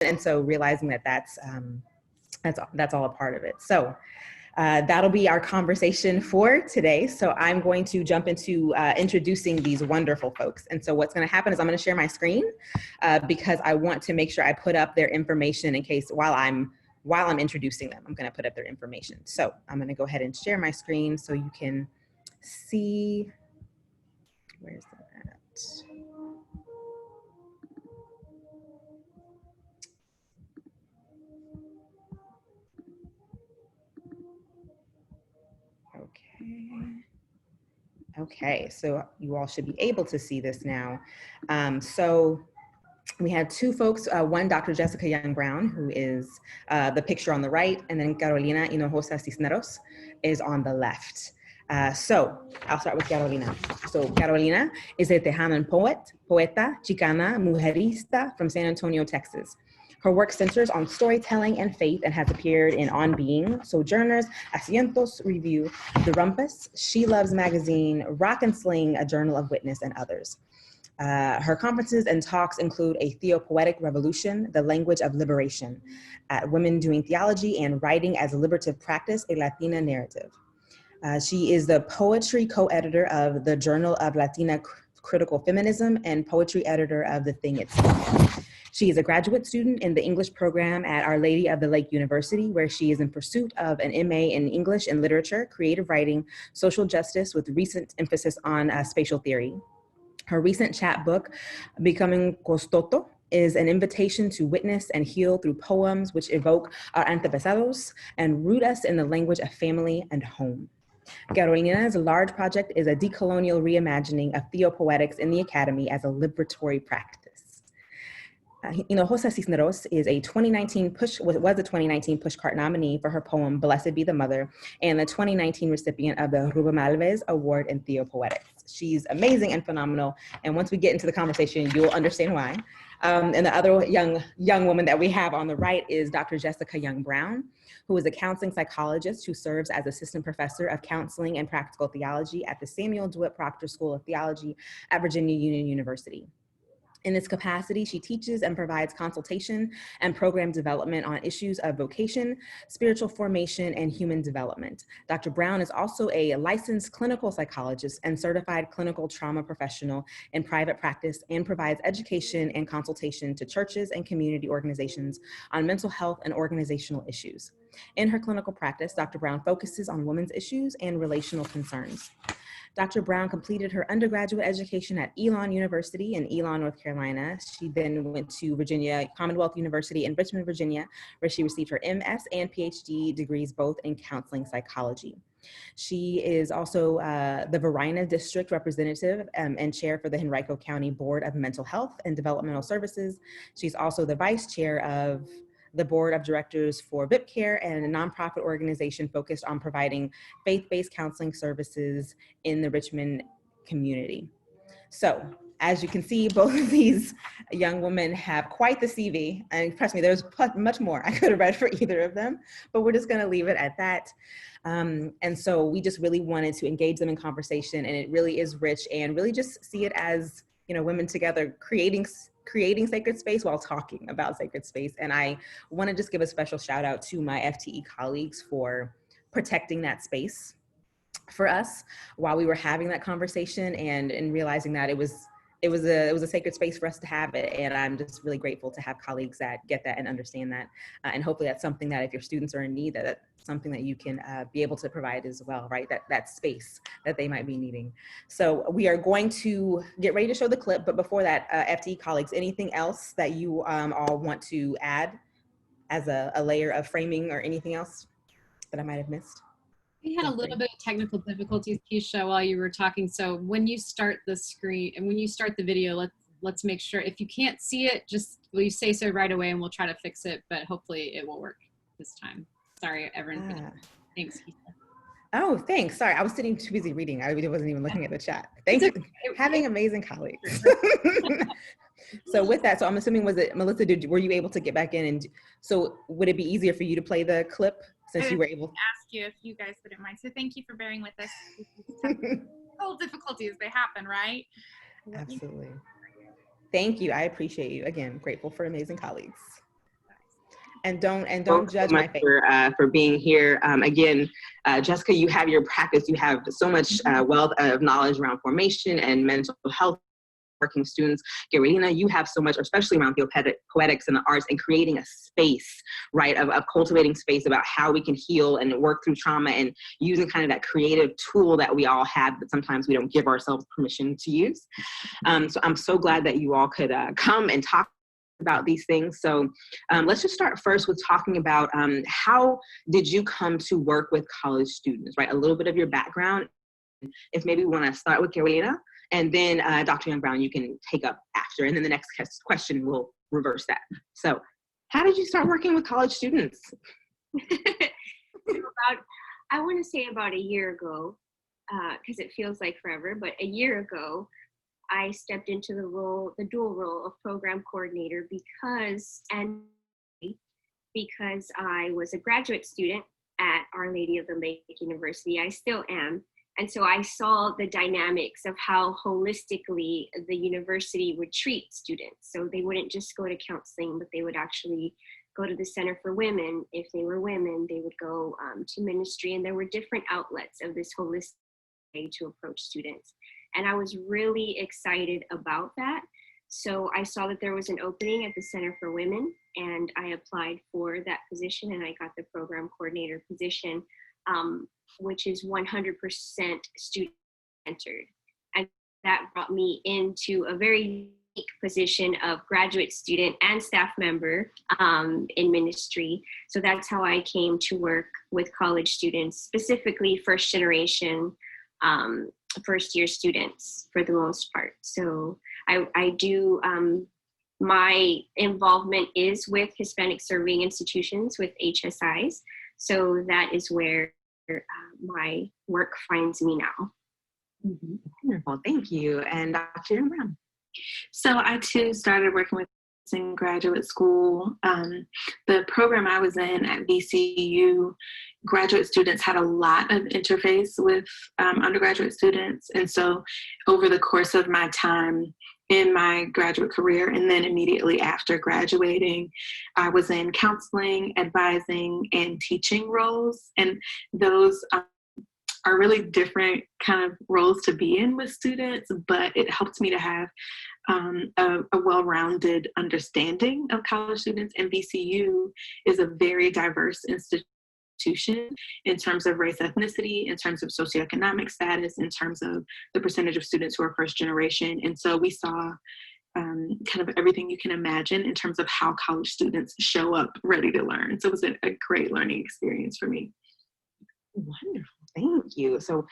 And so realizing that that's all a part of it. So that'll be our conversation for today. So I'm going to jump into introducing these wonderful folks. And so what's going to happen is I'm going to share my screen because I want to make sure I put up their information in case while I'm introducing them, I'm going to put up their information. So I'm going to go ahead and share my screen so you can see. Where's that? Okay, so you all should be able to see this now. So we had two folks, one Dr. Jessica Young Brown, who is the picture on the right, and then Carolina Hinojosa-Cisneros is on the left. So I'll start with Carolina. So Carolina is a Tejana poeta, Chicana, Mujerista from San Antonio, Texas. Her work centers on storytelling and faith and has appeared in On Being, Sojourners, Acentos Review, the Rumpus, She Loves Magazine, Rock and Sling, A Journal of Witness, and others. Her conferences and talks include a theopoetic revolution, the language of liberation, women doing theology and writing as a liberative practice, a Latina narrative. She is the poetry co-editor of the Journal of Latina Critical Feminism and poetry editor of The Thing Itself. She is a graduate student in the English program at Our Lady of the Lake University, where she is in pursuit of an MA in English and Literature, Creative Writing, Social Justice with recent emphasis on spatial theory. Her recent chapbook, Becoming Coztototl, is an invitation to witness and heal through poems which evoke our antepasados and root us in the language of family and home. Carolina's large project is a decolonial reimagining of theopoetics in the academy as a liberatory practice. Hinojosa-Cisneros is a 2019 was a 2019 Pushcart nominee for her poem Blessed Be the Mother and the 2019 recipient of the Ruben Malvez Award in Theopoetics. She's amazing and phenomenal, and once we get into the conversation, you'll understand why. And the other young woman that we have on the right is Dr. Jessica Young Brown, who is a counseling psychologist who serves as assistant professor of counseling and practical theology at the Samuel DeWitt Proctor School of Theology at Virginia Union University. In this capacity, she teaches and provides consultation and program development on issues of vocation, spiritual formation, and human development. Dr. Brown is also a licensed clinical psychologist and certified clinical trauma professional in private practice and provides education and consultation to churches and community organizations on mental health and organizational issues. In her clinical practice, Dr. Brown focuses on women's issues and relational concerns. Dr. Brown completed her undergraduate education at Elon University in Elon, North Carolina. She then went to Virginia Commonwealth University in Richmond, Virginia, where she received her MS and PhD degrees, both in counseling psychology. She is also the Varina District Representative and Chair for the Henrico County Board of Mental Health and Developmental Services. She's also the Vice Chair of the Board of Directors for VIP Care, and a nonprofit organization focused on providing faith-based counseling services in the Richmond community. So, as you can see, both of these young women have quite the CV, and trust me, there's much more I could have read for either of them, but we're just gonna leave it at that. And so we just really wanted to engage them in conversation, and it really is rich, and really just see it as, women together creating sacred space while talking about sacred space. And I want to just give a special shout out to my FTE colleagues for protecting that space for us while we were having that conversation, and realizing that it was a sacred space for us to have it. And I'm just really grateful to have colleagues that get that and understand that. And hopefully that's something that if your students are in need, that's something that you can be able to provide as well, right? That space that they might be needing. So we are going to get ready to show the clip, but before that, FTE colleagues, anything else that you all want to add as a layer of framing, or anything else that I might have missed? We had a little bit of technical difficulties, Keisha, while you were talking. So when you start the screen and when you start the video, let's make sure, if you can't see it, just will you say so right away and we'll try to fix it, but hopefully it will work this time. Sorry, everyone. For that. Thanks, Keisha. Oh, thanks. Sorry, I was sitting too busy reading. I really wasn't even looking at the chat. Thank you. Having amazing colleagues. So with that, so I'm assuming, was it Melissa, were you able to get back in? And so would it be easier for you to play the clip since you were able to ask you if you guys wouldn't mind? So thank you for bearing with us. Technical difficulties, they happen, right? Absolutely. Thank you. I appreciate you. Again, grateful for amazing colleagues. And don't judge my face. For being here. Again, Jessica, you have your practice. You have so much wealth of knowledge around formation and mental health. Working students. Carolina, you have so much, especially around theopoetics and the arts, and creating a space, right, of cultivating space about how we can heal and work through trauma, and using kind of that creative tool that we all have, but sometimes we don't give ourselves permission to use. So I'm so glad that you all could come and talk about these things. So let's just start first with talking about how did you come to work with college students, right? A little bit of your background. If maybe we want to start with Carolina, and then Dr. Young-Brown, you can take up after, and then the next question will reverse that. So how did you start working with college students? I want to say about a year ago, because it feels like forever, but a year ago, I stepped into the dual role of program coordinator because I was a graduate student at Our Lady of the Lake University. I still am. And so I saw the dynamics of how holistically the university would treat students. So they wouldn't just go to counseling, but they would actually go to the Center for Women. If they were women, they would go to ministry. And there were different outlets of this holistic way to approach students. And I was really excited about that. So I saw that there was an opening at the Center for Women, and I applied for that position, and I got the program coordinator position, which is 100% student-centered. And that brought me into a very unique position of graduate student and staff member in ministry. So that's how I came to work with college students, specifically first generation, first year students for the most part. So I do, my involvement is with Hispanic serving institutions, with HSIs. So that is where my work finds me now. Mm-hmm. Wonderful, thank you. And Dr. Young-Brown. So I too started working with in graduate school. The program I was in at VCU, graduate students had a lot of interface with undergraduate students. And so over the course of my time in my graduate career, and then immediately after graduating, I was in counseling, advising, and teaching roles. And those are really different kind of roles to be in with students, but it helped me to have a well-rounded understanding of college students. And VCU is a very diverse institution in terms of race, ethnicity, in terms of socioeconomic status, in terms of the percentage of students who are first generation. And so we saw kind of everything you can imagine in terms of how college students show up ready to learn. So it was a great learning experience for me. Wonderful, thank you. So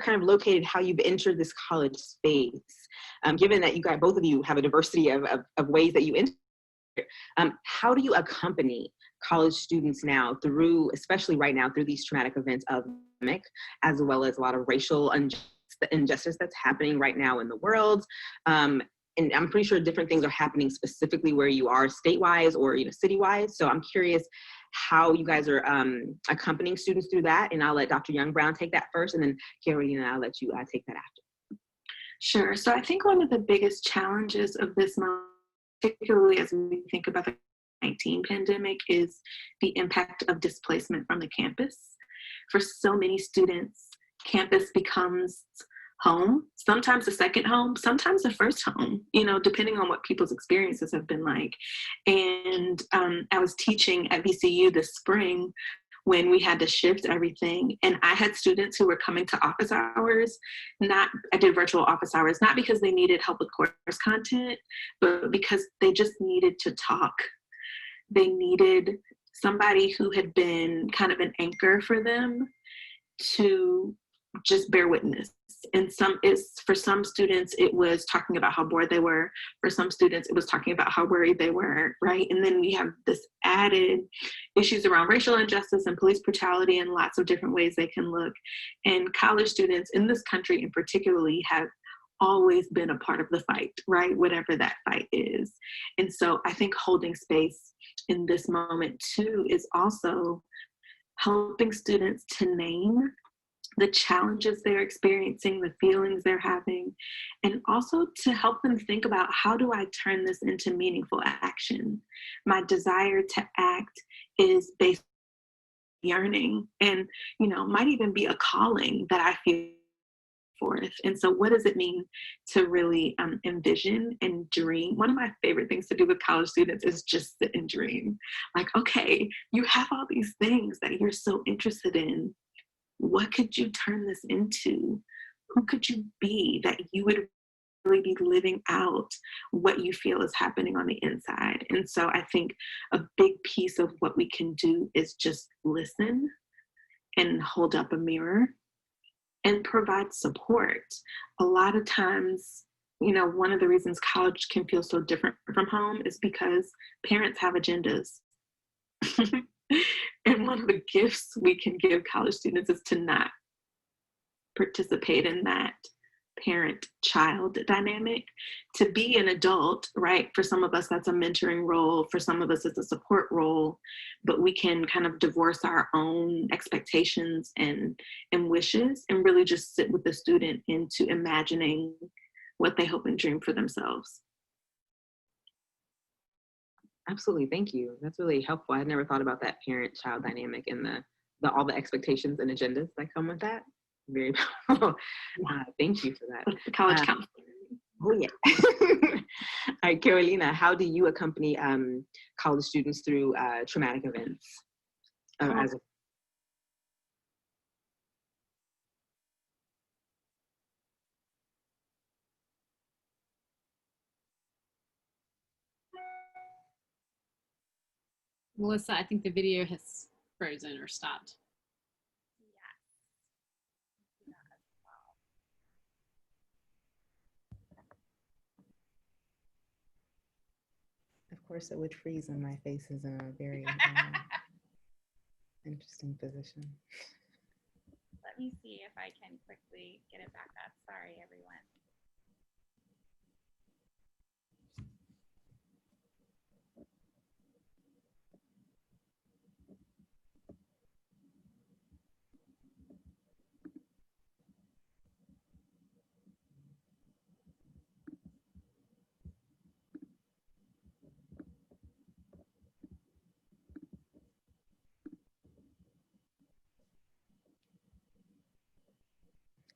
kind of located how you've entered this college space, given that you guys, both of you have a diversity of ways that you enter, how do you accompany college students now through, especially right now, through these traumatic events of the pandemic, as well as a lot of racial injustice that's happening right now in the world? And I'm pretty sure different things are happening specifically where you are state-wise or city-wise. So I'm curious how you guys are accompanying students through that. And I'll let Dr. Young-Brown take that first, and then Carolina, I'll let you take that after. Sure. So I think one of the biggest challenges of this moment, particularly as we think about the COVID-19 pandemic, is the impact of displacement from the campus. For so many students, campus becomes home, sometimes a second home, sometimes a first home, depending on what people's experiences have been like. And I was teaching at VCU this spring when we had to shift everything. And I had students who were coming to office hours, I did virtual office hours, not because they needed help with course content, but because they just needed to talk. They needed somebody who had been kind of an anchor for them to just bear witness. And for some students, it was talking about how bored they were. For some students, it was talking about how worried they were, right? And then we have this added issues around racial injustice and police brutality and lots of different ways they can look. And college students in this country in particularly have always been a part of the fight, right? Whatever that fight is. And so I think holding space in this moment too is also helping students to name the challenges they're experiencing, the feelings they're having, and also to help them think about, how do I turn this into meaningful action? My desire to act is based on yearning, and might even be a calling that I feel forth. And so what does it mean to really envision and dream? One of my favorite things to do with college students is just sit and dream. Like, okay, you have all these things that you're so interested in. What could you turn this into? Who could you be that you would really be living out what you feel is happening on the inside? And so I think a big piece of what we can do is just listen and hold up a mirror and provide support. A lot of times, one of the reasons college can feel so different from home is because parents have agendas. And one of the gifts we can give college students is to not participate in that parent-child dynamic, to be an adult, right? For some of us, that's a mentoring role. For some of us, it's a support role, but we can kind of divorce our own expectations and wishes and really just sit with the student into imagining what they hope and dream for themselves. Absolutely, thank you. That's really helpful. I had never thought about that parent-child dynamic and the all the expectations and agendas that come with that. Very powerful. Thank you for that. College counselor. Oh yeah. All right, Carolina, how do you accompany college students through traumatic events? Melissa, I think the video has frozen or stopped. Of course, it would freeze when my face is in a very interesting position. Let me see if I can quickly get it back up. Sorry, everyone.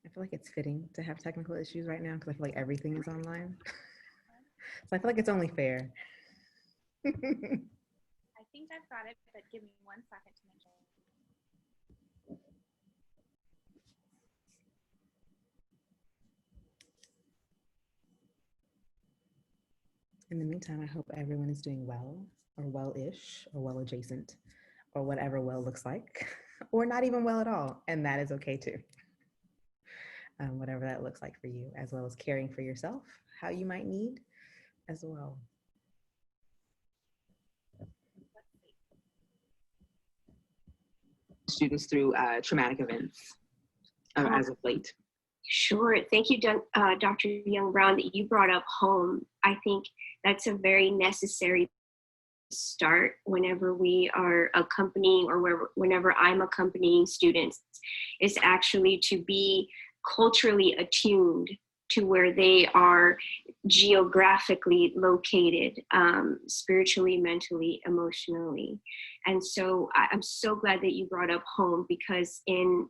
I feel like it's fitting to have technical issues right now because I feel like everything is online. So I feel like it's only fair. I think I've got it, but give me 1 second to make sure. In the meantime, I hope everyone is doing well, or well-ish, or well-adjacent, or whatever well looks like, or not even well at all, and that is okay too. Whatever that looks like for you, as well as caring for yourself, how you might need as well. Students through traumatic events as of late. Sure. Thank you, Dr. Young-Brown, that you brought up home. I think that's a very necessary start whenever we are accompanying, or whenever I'm accompanying students, is actually to be culturally attuned to where they are geographically located, spiritually, mentally, emotionally. And so I'm so glad that you brought up home, because in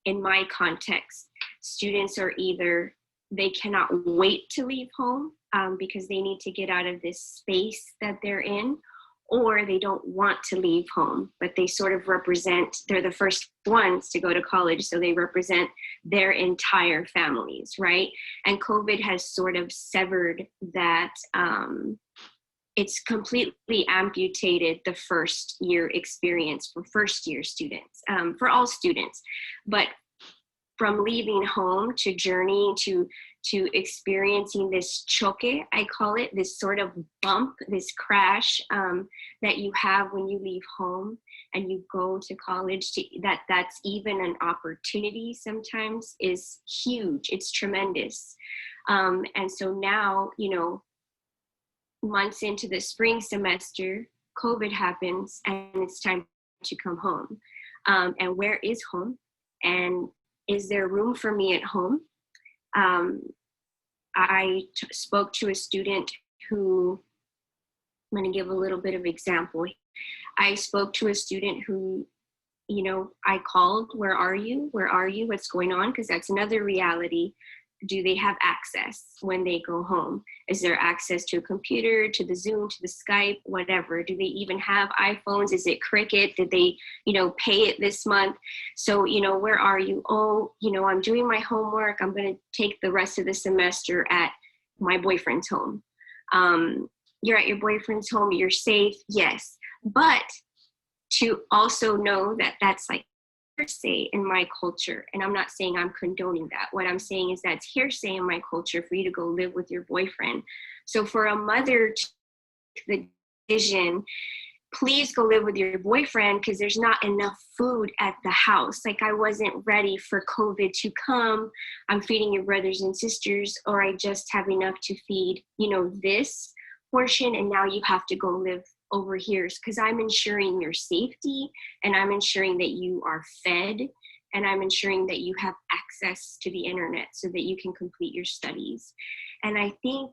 my context, students are either, they cannot wait to leave home because they need to get out of this space that they're in, or they don't want to leave home, but they sort of represent, they're the first ones to go to college, so they represent their entire families, right? And COVID has sort of severed that, it's completely amputated the first year experience for first year students, for all students. But from leaving home to journeying to experiencing this choque, I call it, this sort of bump, this crash that you have when you leave home and you go to college, that's even an opportunity sometimes, is huge. It's tremendous. And so now, months into the spring semester, COVID happens and it's time to come home. And where is home? And is there room for me at home? I spoke to a student who, I'm going to give a little bit of example. I spoke to a student who, you know, I called, where are you? Where are you? What's going on? Because that's another reality. Do they have access when they go home? Is there access to a computer, to the Zoom, to the Skype, whatever? Do they even have iPhones? Is it Cricket? Did they, you know, pay it this month? So, you know, where are you? Oh, you know, I'm doing my homework. I'm going to take the rest of the semester at my boyfriend's home. You're at your boyfriend's home. You're safe. Yes. But to also know that that's like hearsay in my culture. And I'm not saying I'm condoning that. What I'm saying is that's hearsay in my culture for you to go live with your boyfriend. So for a mother to make the decision, please go live with your boyfriend because there's not enough food at the house. Like, I wasn't ready for COVID to come. I'm feeding your brothers and sisters, or I just have enough to feed, you know, this portion. And now you have to go live over here, because I'm ensuring your safety, and I'm ensuring that you are fed, and I'm ensuring that you have access to the internet so that you can complete your studies. And I think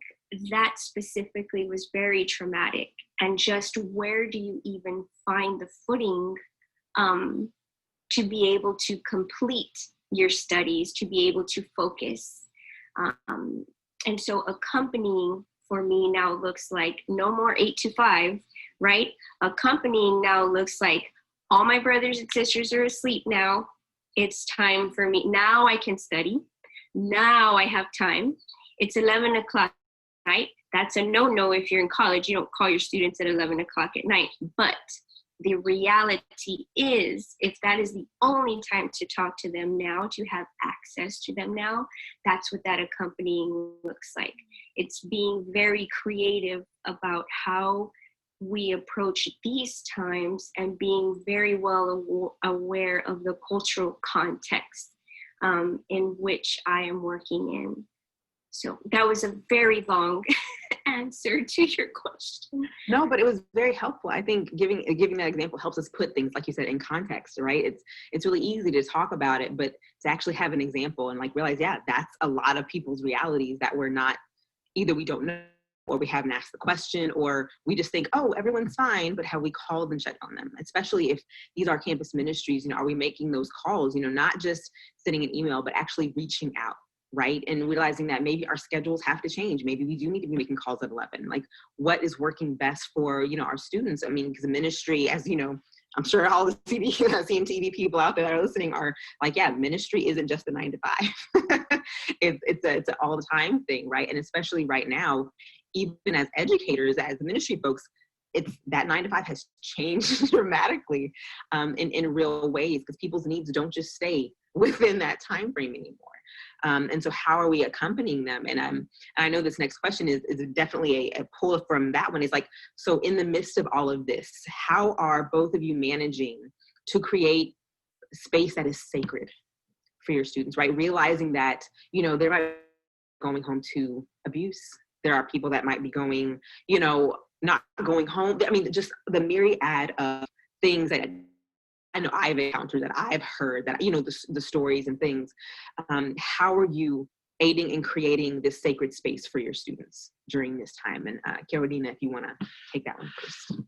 that specifically was very traumatic. And just where do you even find the footing to be able to complete your studies, to be able to focus? And so accompanying for me now looks like no more 8 to 5, right? Accompanying now looks like all my brothers and sisters are asleep now. It's time for me. Now I can study. Now I have time. It's 11 o'clock at night. That's a no-no if you're in college. You don't call your students at 11 o'clock at night. But the reality is, if that is the only time to talk to them now, to have access to them now, that's what that accompanying looks like. It's being very creative about how we approach these times and being very well aware of the cultural context in which I am working in. So that was a very long answer to your question. No, but it was very helpful. I think giving that example helps us put things, like you said, in context, right? It's really easy to talk about it, but to actually have an example and like realize, yeah, that's a lot of people's realities that we're not, either we don't know, or we haven't asked the question, or we just think, oh, everyone's fine, but have we called and checked on them? Especially if these are campus ministries, you know, are we making those calls, you know, not just sending an email, but actually reaching out, right? And realizing that maybe our schedules have to change. Maybe we do need to be making calls at 11. Like, what is working best for, you know, our students? I mean, because the ministry, as you know, I'm sure all the CMTEV people out there that are listening are like, yeah, ministry isn't just a 9 to 5. it's an all the time thing, right? And especially right now, even as educators, as ministry folks, it's that 9 to 5 has changed dramatically in real ways, because people's needs don't just stay within that time frame anymore. And so how are we accompanying them? And I know this next question is definitely a pull from that one. Is like, so in the midst of all of this, how are both of you managing to create space that is sacred for your students, right? Realizing that, you know, they're not going home to abuse. There are people that might be going, you know, not going home. I mean, just the myriad of things that I know I've encountered, that I've heard, that, you know, the stories and things. How are you aiding in creating this sacred space for your students during this time? And Carolina, if you want to take that one first.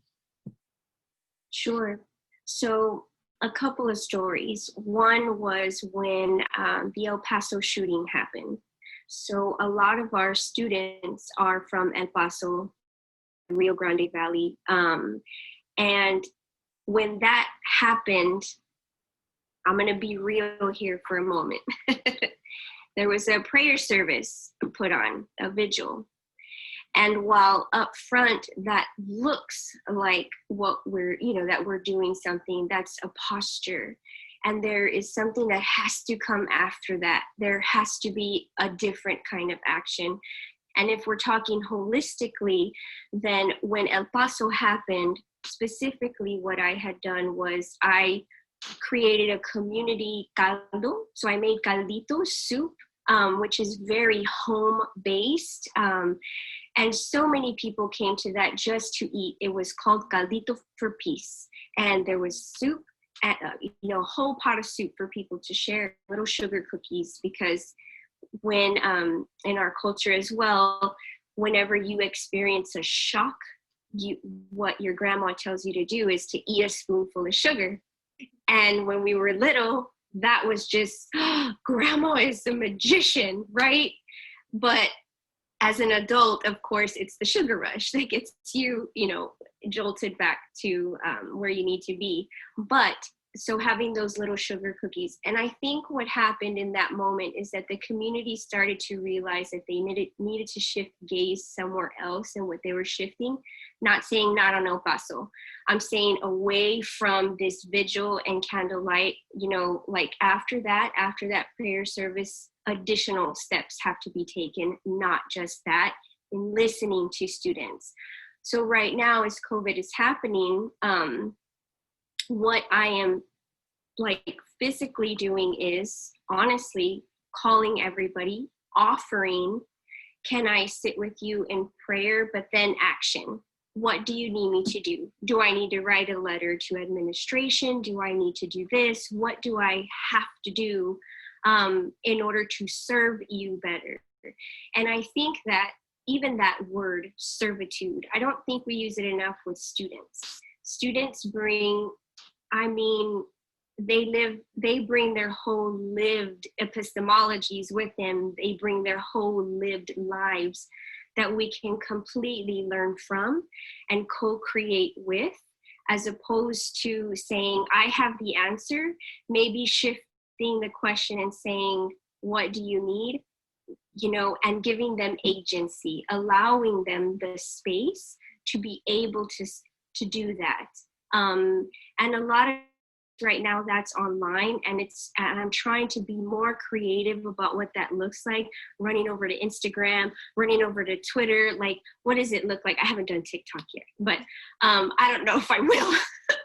Sure. So a couple of stories. One was when the El Paso shooting happened. So a lot of our students are from El Paso, Rio Grande Valley. And when that happened, I'm going to be real here for a moment. There was a prayer service put on, a vigil. And while up front that looks like what we're, you know, that we're doing something, that's a posture. And there is something that has to come after that. There has to be a different kind of action. And if we're talking holistically, then when El Paso happened, specifically what I had done was I created a community caldo. So I made caldito soup, which is very home-based. And so many people came to that just to eat. It was called Caldito for Peace. And there was soup, a whole pot of soup for people to share, little sugar cookies, because when in our culture as well, whenever you experience a shock, what your grandma tells you to do is to eat a spoonful of sugar. And when we were little, that was just, grandma is a magician, right? But as an adult, of course, it's the sugar rush that gets you, jolted back to where you need to be. But so having those little sugar cookies. And I think what happened in that moment is that the community started to realize that they needed to shift gaze somewhere else in what they were shifting. Not saying not on El Paso. I'm saying away from this vigil and candlelight, like after that prayer service, additional steps have to be taken, not just that, in listening to students. So right now, as COVID is happening, what I am physically doing is honestly calling everybody, offering, can I sit with you in prayer, but then action. What do you need me to do? Do I need to write a letter to administration? Do I need to do this? What do I have to do in order to serve you better? And I think that even that word servitude, I don't think we use it enough with students. Students bring, they bring their whole lived epistemologies with them. They bring their whole lived lives that we can completely learn from and co-create with, as opposed to saying, I have the answer, maybe shifting the question and saying, what do you need? And giving them agency, allowing them the space to be able to do that. And a lot of right now that's online, and I'm trying to be more creative about what that looks like, running over to Instagram, running over to Twitter. Like, what does it look like? I haven't done TikTok yet, but I don't know if I will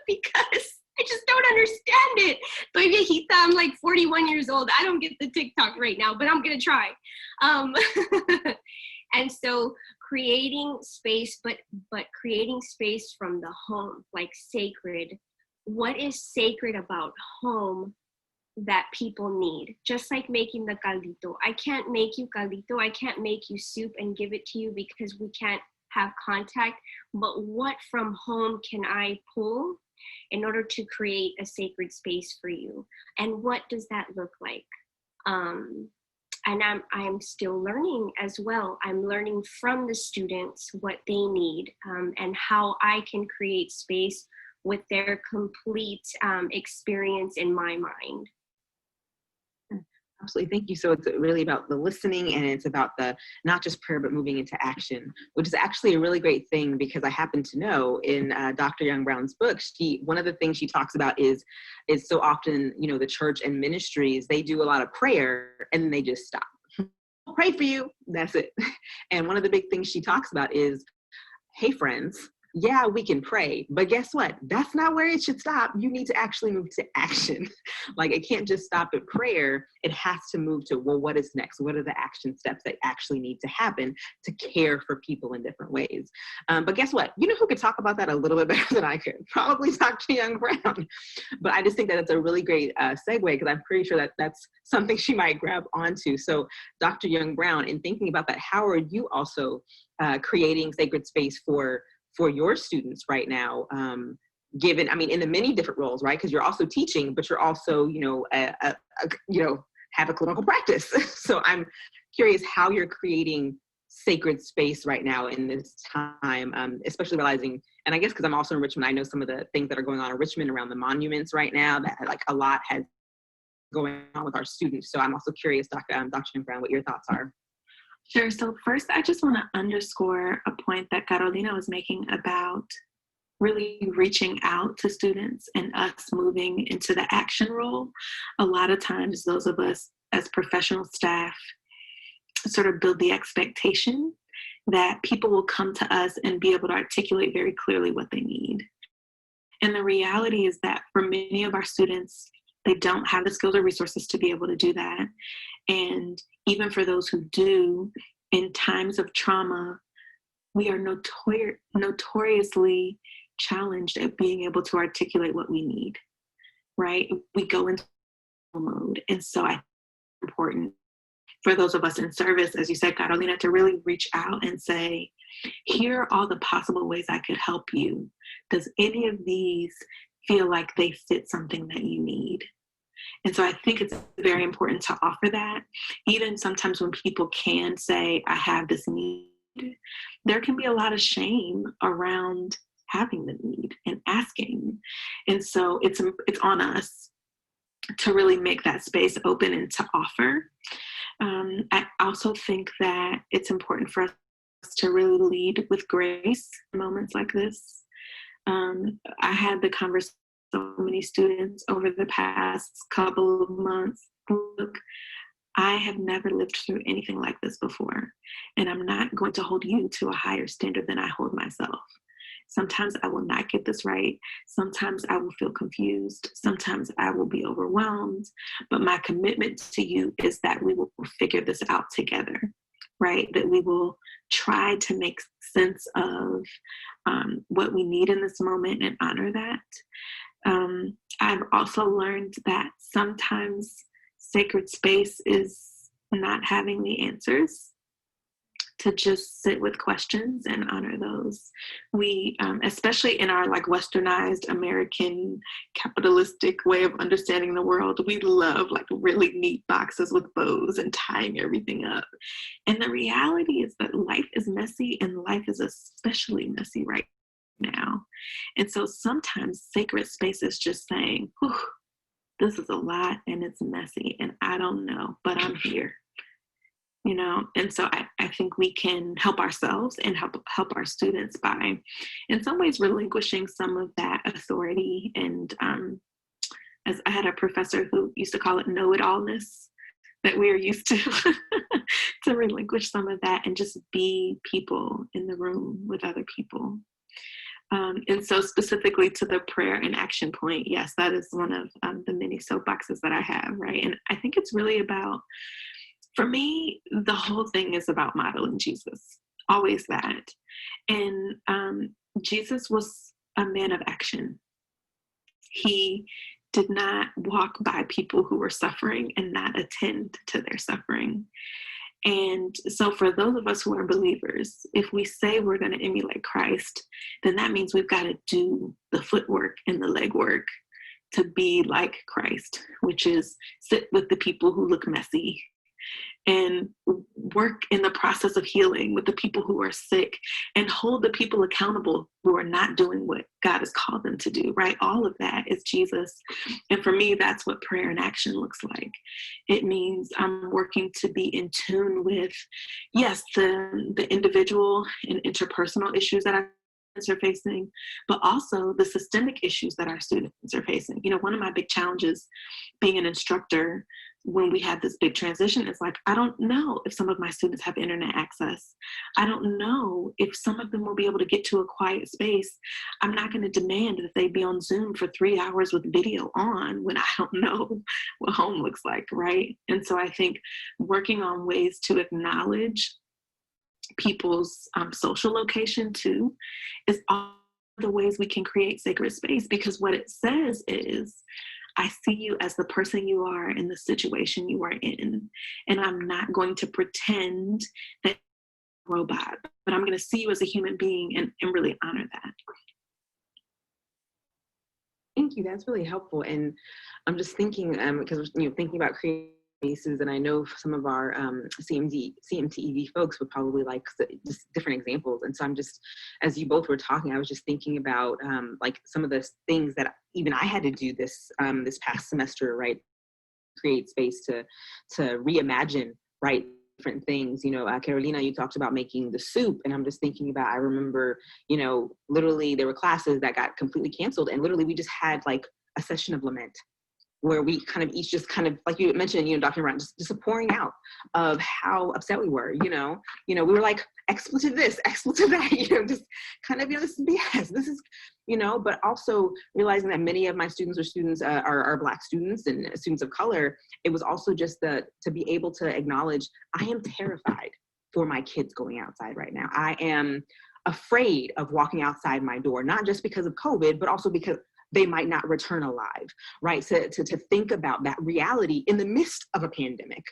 because I just don't understand it. Estoy viejita, I'm like 41 years old. I don't get the TikTok right now, but I'm gonna try. And so creating space, but creating space from the home, like sacred. What is sacred about home that people need? Just like making the caldito. I can't make you caldito, I can't make you soup and give it to you because we can't have contact, but what from home can I pull in order to create a sacred space for you? And what does that look like? And I'm still learning as well. I'm learning from the students what they need and how I can create space with their complete experience in my mind. Absolutely, thank you. So it's really about the listening, and it's about the not just prayer, but moving into action, which is actually a really great thing, because I happen to know in Dr. Young Brown's book, one of the things she talks about is so often, the church and ministries, they do a lot of prayer and then they just stop. I'll pray for you, that's it. And one of the big things she talks about is, hey friends, yeah, we can pray, but guess what? That's not where it should stop. You need to actually move to action. Like, it can't just stop at prayer. It has to move to, well, what is next? What are the action steps that actually need to happen to care for people in different ways? But guess what? You know who could talk about that a little bit better than I could? Probably Dr. Young Brown. But I just think that it's a really great segue, because I'm pretty sure that that's something she might grab onto. So Dr. Young Brown, in thinking about that, how are you also creating sacred space for your students right now, given, in the many different roles, right? Because you're also teaching, but you're also, have a clinical practice. So I'm curious how you're creating sacred space right now in this time, especially realizing, and I guess because I'm also in Richmond, I know some of the things that are going on in Richmond around the monuments right now, that like a lot has going on with our students. So I'm also curious, Dr. Brown, what your thoughts are. Sure. So first, I just want to underscore a point that Carolina was making about really reaching out to students and us moving into the action role. A lot of times, those of us as professional staff sort of build the expectation that people will come to us and be able to articulate very clearly what they need. And the reality is that for many of our students, they don't have the skills or resources to be able to do that. And even for those who do, in times of trauma, we are notoriously challenged at being able to articulate what we need. right? We go into mode. And so I think it's important for those of us in service, as you said, Carolina, to really reach out and say, here are all the possible ways I could help you. Does any of these feel like they fit something that you need? And so I think it's very important to offer that. Even sometimes when people can say, I have this need, there can be a lot of shame around having the need and asking. And so it's on us to really make that space open and to offer. I also think that it's important for us to really lead with grace in moments like this. I had the conversation with so many students over the past couple of months. Look, I have never lived through anything like this before, and I'm not going to hold you to a higher standard than I hold myself. Sometimes I will not get this right. Sometimes I will feel confused. Sometimes I will be overwhelmed. But my commitment to you is that we will figure this out together, right? That we will try to make sense of what we need in this moment and honor that. I've also learned that sometimes sacred space is not having the answers, to just sit with questions and honor those. We, especially in our like westernized American capitalistic way of understanding the world, we love like really neat boxes with bows and tying everything up. And the reality is that life is messy, and life is especially messy right now. And so sometimes sacred space is just saying, whew, this is a lot and it's messy and I don't know, but I'm here. You know, and so I think we can help ourselves and help our students by, in some ways, relinquishing some of that authority. And as I had a professor who used to call it know-it-allness, that we are used to, to relinquish some of that and just be people in the room with other people. And so specifically to the prayer and action point, yes, that is one of the many soapboxes that I have, right? And I think it's really about, for me, the whole thing is about modeling Jesus, always that. And Jesus was a man of action. He did not walk by people who were suffering and not attend to their suffering. And so for those of us who are believers, if we say we're going to emulate Christ, then that means we've got to do the footwork and the legwork to be like Christ, which is sit with the people who look messy and work in the process of healing with the people who are sick and hold the people accountable who are not doing what God has called them to do, right? All of that is Jesus. And for me, that's what prayer and action looks like. It means I'm working to be in tune with, yes, the individual and interpersonal issues that our students are facing, but also the systemic issues that our students are facing. You know, one of my big challenges being an instructor when we had this big transition is like, I don't know if some of my students have internet access. I don't know if some of them will be able to get to a quiet space. I'm not going to demand that they be on Zoom for 3 hours with video on when I don't know what home looks like, right? And so I think working on ways to acknowledge people's social location too is all the ways we can create sacred space, because what it says is, I see you as the person you are in the situation you are in, and I'm not going to pretend that you're a robot, but I'm going to see you as a human being and really honor that. Thank you. That's really helpful. And I'm just thinking, because thinking about creating spaces, and I know some of our CMTEV folks would probably like just different examples. And so I'm just, as you both were talking, I was just thinking about like some of the things that even I had to do this past semester, right? Create space to reimagine, right? Different things. You know, Carolina, you talked about making the soup, and I'm just thinking about, I remember, you know, literally there were classes that got completely canceled, and literally we just had like a session of lament, where we kind of each just kind of, like you mentioned, you know, Dr. Brown, just a pouring out of how upset we were, you know, we were like, expletive this, expletive that, you know, just kind of, you know, this is BS, this is, you know, but also realizing that many of my students are Black students and students of color. It was also just to be able to acknowledge, I am terrified for my kids going outside right now. I am afraid of walking outside my door, not just because of COVID, but also because they might not return alive, right? To think about that reality in the midst of a pandemic,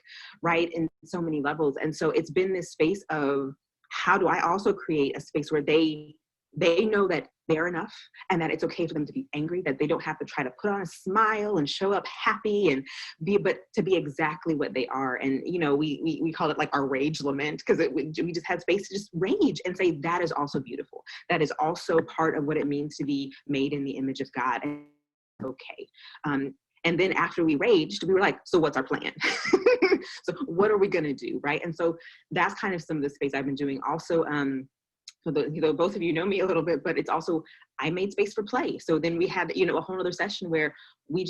right? In so many levels. And so it's been this space of, how do I also create a space where they know that they're enough and that it's okay for them to be angry, that they don't have to try to put on a smile and show up happy and but to be exactly what they are. And, you know, we call it like our rage lament, because we just had space to just rage and say, that is also beautiful. That is also part of what it means to be made in the image of God. And okay. And then after we raged, we were like, so what's our plan? So what are we going to do, right? And so that's kind of some of the space I've been doing. Also, so both of you know me a little bit, but it's also, I made space for play. So then we had, you know, a whole other session where we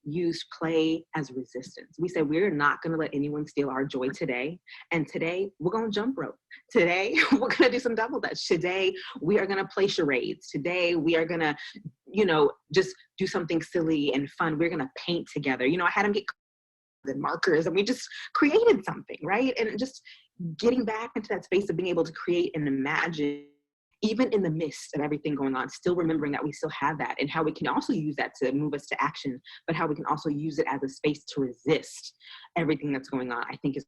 used play as resistance. We said, we're not going to let anyone steal our joy today. And today we're going to jump rope. Today we're going to do some double dutch. Today we are going to play charades. Today we are going to, you know, just do something silly and fun. We're going to paint together. You know, I had them get and markers and we just created something, right? And just getting back into that space of being able to create and imagine, even in the midst of everything going on, still remembering that we still have that, and how we can also use that to move us to action, but how we can also use it as a space to resist everything that's going on, I think is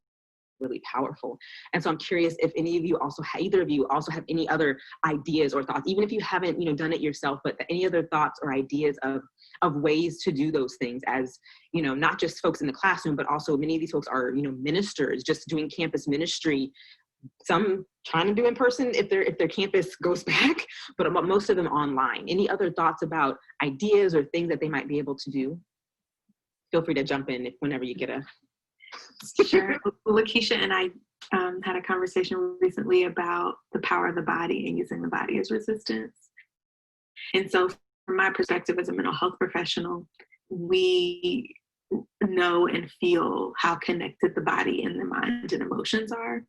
really powerful. And so I'm curious if any of you also, either of you also have any other ideas or thoughts, even if you haven't, you know, done it yourself, but any other thoughts or ideas of ways to do those things, as, you know, not just folks in the classroom, but also many of these folks are, you know, ministers, just doing campus ministry, some trying to do in person if their campus goes back, but most of them online. Any other thoughts about ideas or things that they might be able to do? Feel free to jump in whenever you get a... Sure. Lakisha and I had a conversation recently about the power of the body and using the body as resistance. And so from my perspective as a mental health professional, we know and feel how connected the body and the mind and emotions are.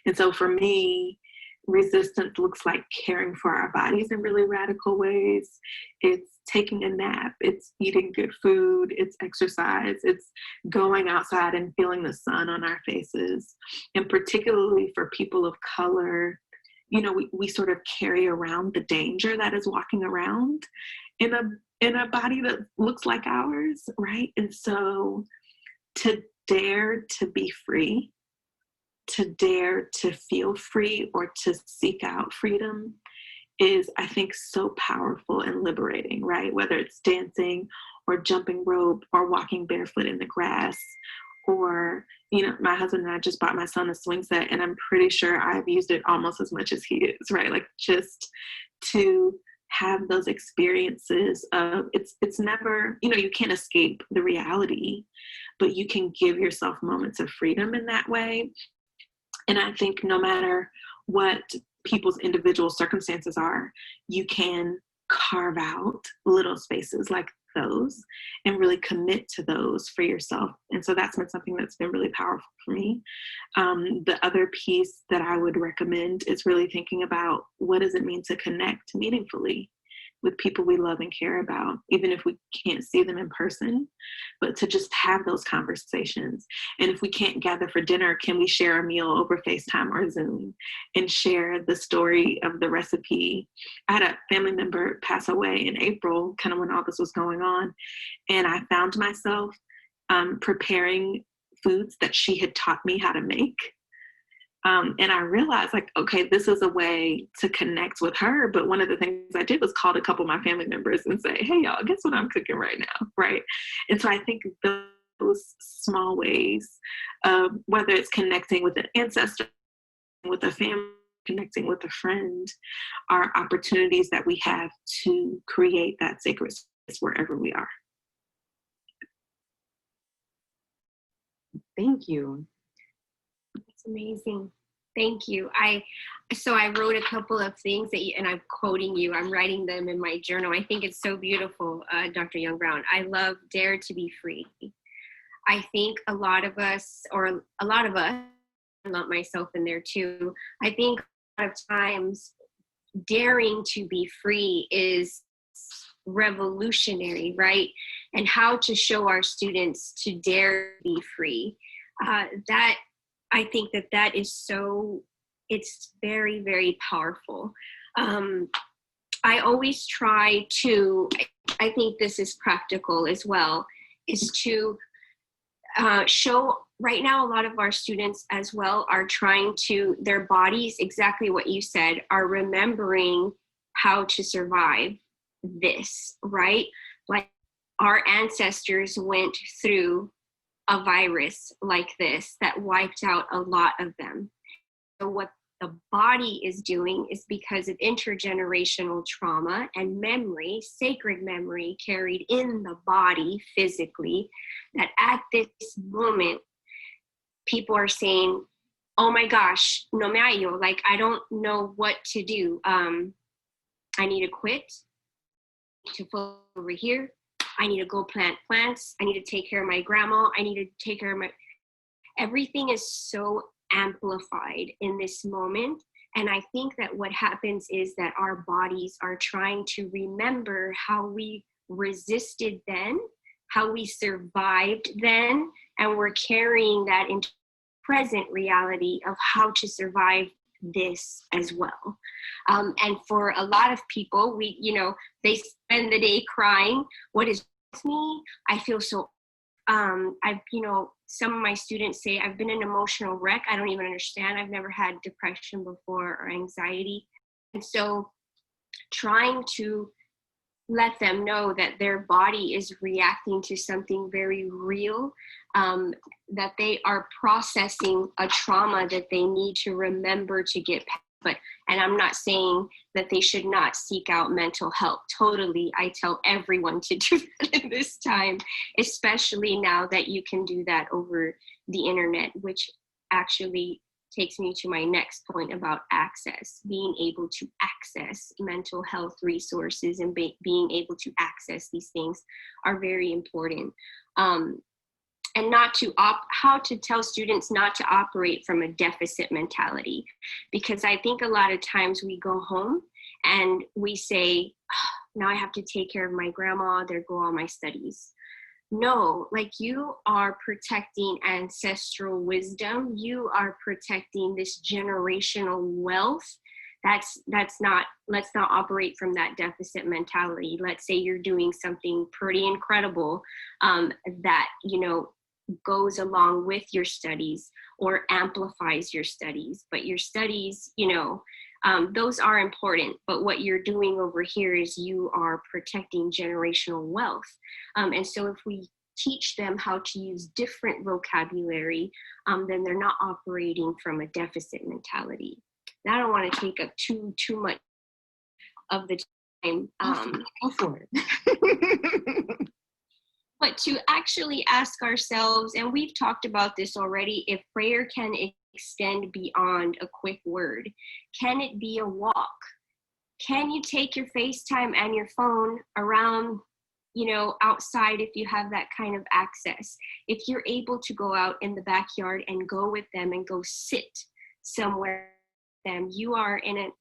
And so for me, resistance looks like caring for our bodies in really radical ways. It's taking a nap, it's eating good food, it's exercise, it's going outside and feeling the sun on our faces. And particularly for people of color, you know, we sort of carry around the danger that is walking around in a body that looks like ours, right? And so to dare to be free, to dare to feel free or to seek out freedom is, I think, so powerful and liberating, right? Whether it's dancing or jumping rope or walking barefoot in the grass, or, you know, my husband and I just bought my son a swing set, and I'm pretty sure I've used it almost as much as he is, right? Like, just to have those experiences of, it's never, you know, you can't escape the reality, but you can give yourself moments of freedom in that way. And I think no matter what people's individual circumstances are, you can carve out little spaces like those and really commit to those for yourself. And so that's been something that's been really powerful for me. The other piece that I would recommend is really thinking about, what does it mean to connect meaningfully with people we love and care about, even if we can't see them in person, but to just have those conversations. And if we can't gather for dinner, can we share a meal over FaceTime or Zoom and share the story of the recipe? I had a family member pass away in April, kind of when all this was going on, and I found myself preparing foods that she had taught me how to make. And I realized, like, okay, this is a way to connect with her. But one of the things I did was call a couple of my family members and say, hey, y'all, guess what I'm cooking right now, right? And so I think those small ways, whether it's connecting with an ancestor, with a family, connecting with a friend, are opportunities that we have to create that sacred space wherever we are. Thank you. That's amazing. Thank you. So I wrote a couple of things that and I'm quoting you. I'm writing them in my journal. I think it's so beautiful, Dr. Young Brown. I love dare to be free. I think a lot of us, I lump myself in there too. I think a lot of times daring to be free is revolutionary, right? And how to show our students to dare be free. That I think that is so, it's very, very powerful. I always try to, I think this is practical as well, is to show, right now a lot of our students as well are trying to, their bodies, exactly what you said, are remembering how to survive this, right? Like our ancestors went through a virus like this that wiped out a lot of them. So what the body is doing is, because of intergenerational trauma and memory, sacred memory carried in the body physically, that at this moment, people are saying, oh my gosh, no me hallo, like I don't know what to do. I need to quit, to go over here. I need to go plant plants. I need to take care of my grandma. I need to take care of my, everything is so amplified in this moment. And I think that what happens is that our bodies are trying to remember how we resisted then, how we survived then, and we're carrying that into present reality of how to survive this as well. And for a lot of people, we, you know, they spend the day crying. What is me? I feel so, I've, you know, some of my students say, I've been an emotional wreck. I don't even understand. I've never had depression before or anxiety. And so trying to let them know that their body is reacting to something very real, that they are processing a trauma that they need to remember to get past. But, and I'm not saying that they should not seek out mental health. Totally, I tell everyone to do that in this time, especially now that you can do that over the internet, which actually takes me to my next point about access. Being able to access mental health resources and being able to access these things are very important. And not to how to tell students not to operate from a deficit mentality. Because I think a lot of times we go home and we say, oh, now I have to take care of my grandma, there go all my studies. No, like you are protecting ancestral wisdom. You are protecting this generational wealth. That's not, let's not operate from that deficit mentality. Let's say you're doing something pretty incredible that, you know, goes along with your studies or amplifies your studies, but your studies, you know, those are important, but what you're doing over here is you are protecting generational wealth. And so if we teach them how to use different vocabulary, then they're not operating from a deficit mentality. And I don't want to take up too much of the time. Go for it. But to actually ask ourselves, and we've talked about this already, if prayer can extend beyond a quick word, can it be a walk? Can you take your FaceTime and your phone around, you know, outside if you have that kind of access? If you're able to go out in the backyard and go with them and go sit somewhere with them, you are in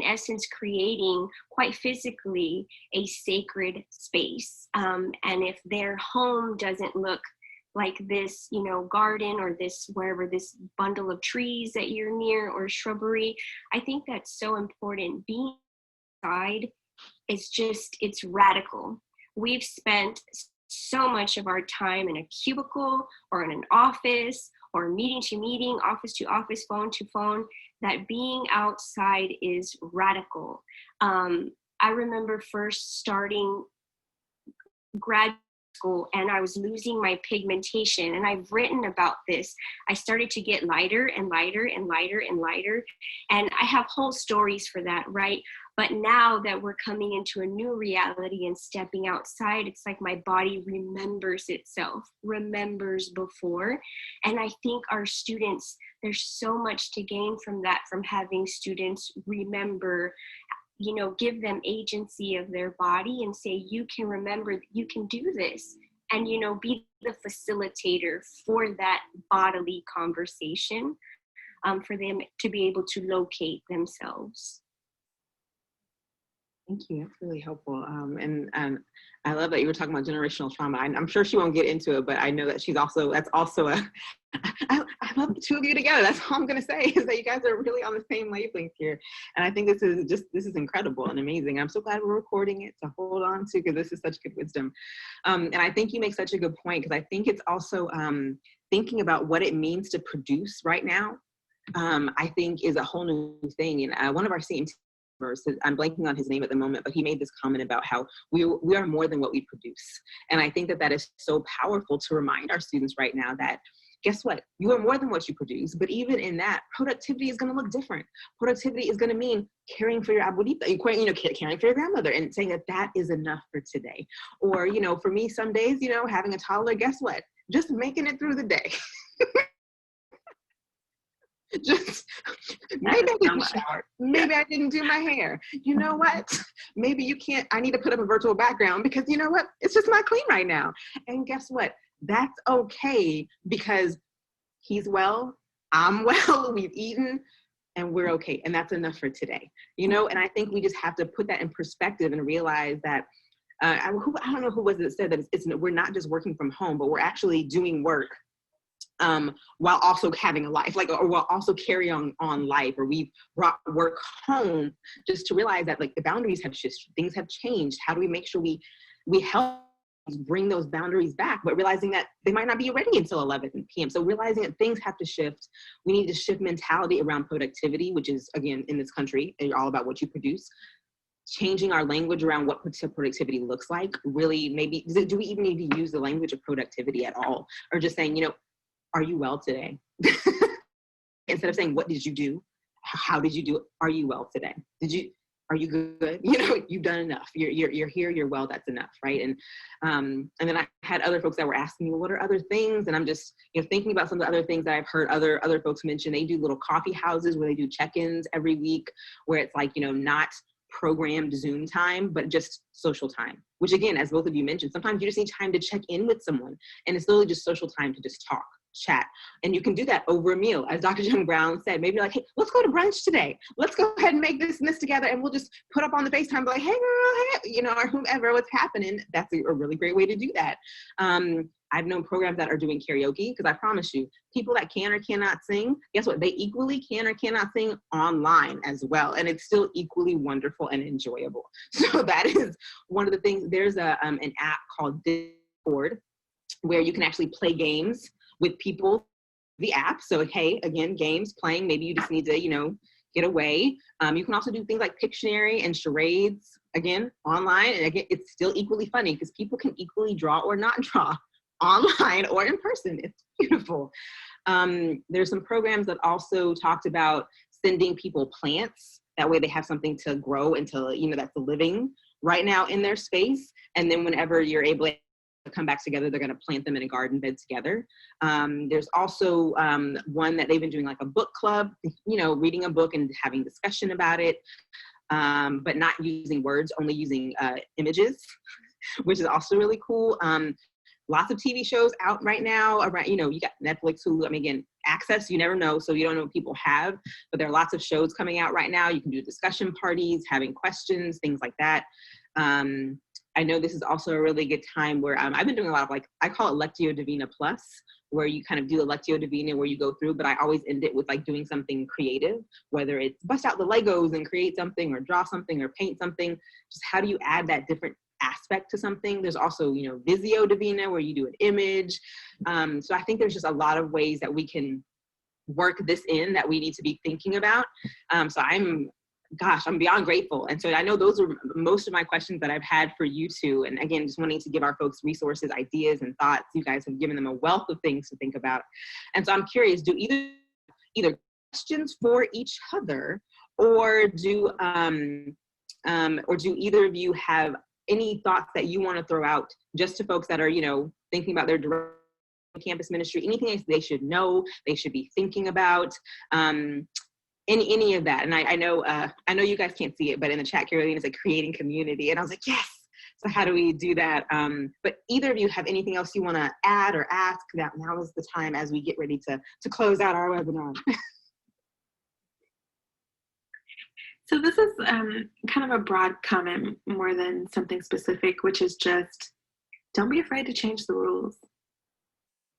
essence creating quite physically a sacred space. And if their home doesn't look like this, you know, garden or this, wherever, this bundle of trees that you're near or shrubbery, I think that's so important. Being outside is just, it's radical. We've spent so much of our time in a cubicle or in an office or meeting to meeting, office to office, phone to phone, that being outside is radical. I remember first starting grad school and I was losing my pigmentation, and I've written about this. I started to get lighter and lighter and lighter and lighter, and I have whole stories for that, right? But now that we're coming into a new reality and stepping outside, it's like my body remembers itself, remembers before. And I think our students, there's so much to gain from that, from having students remember, you know, give them agency of their body and say, you can remember, you can do this. And, you know, be the facilitator for that bodily conversation, for them to be able to locate themselves. Thank you. That's really helpful. And I love that you were talking about generational trauma. I'm sure she won't get into it, but I know that that's also I love the two of you together. That's all I'm going to say, is that you guys are really on the same wavelength here. And I think this is incredible and amazing. I'm so glad we're recording it to hold on to, because this is such good wisdom. And I think you make such a good point, because I think it's also thinking about what it means to produce right now, I think is a whole new thing. And one of our CMTEV, I'm blanking on his name at the moment, but he made this comment about how we are more than what we produce. And I think that is so powerful to remind our students right now that, guess what? You are more than what you produce, but even in that, productivity is going to look different. Productivity is going to mean caring for your abuelita, caring for your grandmother, and saying that is enough for today. Or, for me, some days, having a toddler, guess what? Just making it through the day. Just maybe I didn't shower. Maybe I didn't do my hair. You know what? Maybe I need to put up a virtual background, because you know what? It's just not clean right now. And guess what? That's okay, because he's well, I'm well, we've eaten, and we're okay. And that's enough for today. And I think we just have to put that in perspective and realize that I don't know who was it that said that we're not just working from home, but we're actually doing work while also having a life, or while also carry on life, or we've brought work home, just to realize that the boundaries have shifted, things have changed. How do we make sure we help bring those boundaries back, but realizing that they might not be ready until 11 p.m. So realizing that things have to shift. We need to shift mentality around productivity, which is, again, in this country, all about what you produce. Changing our language around what productivity looks like. Really, maybe, do we even need to use the language of productivity at all? Or just saying, are you well today? Instead of saying, what did you do? How did you do it? Are you well today? Are you good? You've done enough. You're here, you're well, that's enough, right? And then I had other folks that were asking me, what are other things? And I'm just, thinking about some of the other things that I've heard other folks mention. They do little coffee houses where they do check-ins every week, where it's not programmed Zoom time, but just social time, which, again, as both of you mentioned, sometimes you just need time to check in with someone, and it's literally just social time to just talk, chat. And you can do that over a meal. As Dr. Jim Brown said, maybe hey, let's go to brunch today. Let's go ahead and make this and this together, and we'll just put up on the FaceTime, hey girl, hey, or whomever, what's happening. That's a really great way to do that. I've known programs that are doing karaoke, because I promise you, people that can or cannot sing, guess what? They equally can or cannot sing online as well. And it's still equally wonderful and enjoyable. So that is one of the things. There's an app called Discord, where you can actually play games with people, the app. So, hey, again, games, playing, maybe you just need to, get away. You can also do things like Pictionary and charades, again, online. And again, it's still equally funny, because people can equally draw or not draw online or in person. It's beautiful. There's some programs that also talked about sending people plants. That way they have something to grow until, that's living right now in their space. And then whenever you're able to come back together, they're going to plant them in a garden bed together. There's also one that they've been doing, a book club, reading a book and having discussion about it, but not using words, only using images, which is also really cool. Lots of TV shows out right now around, you got Netflix, Hulu. Again, access, you never know, so you don't know what people have, but there are lots of shows coming out right now. You can do discussion parties, having questions, things like that. I know this is also a really good time where I've been doing a lot of I call it Lectio Divina Plus, where you kind of do a Lectio Divina where you go through, but I always end it with doing something creative, whether it's bust out the Legos and create something, or draw something, or paint something. Just how do you add that different aspect to something? There's also, Visio Divina, where you do an image. So I think there's just a lot of ways that we can work this in that we need to be thinking about. So I'm beyond grateful. And so I know those are most of my questions that I've had for you two. And again, just wanting to give our folks resources, ideas, and thoughts. You guys have given them a wealth of things to think about. And so I'm curious, do either questions for each other, or do either of you have any thoughts that you want to throw out just to folks that are, thinking about their direct campus ministry, anything they should know, they should be thinking about? Any of that. And I know you guys can't see it, but in the chat, Carolina is creating community. And I was like, yes. So how do we do that? But either of you have anything else you want to add or ask? That now is the time as we get ready to close out our webinar. So this is kind of a broad comment more than something specific, which is just, don't be afraid to change the rules.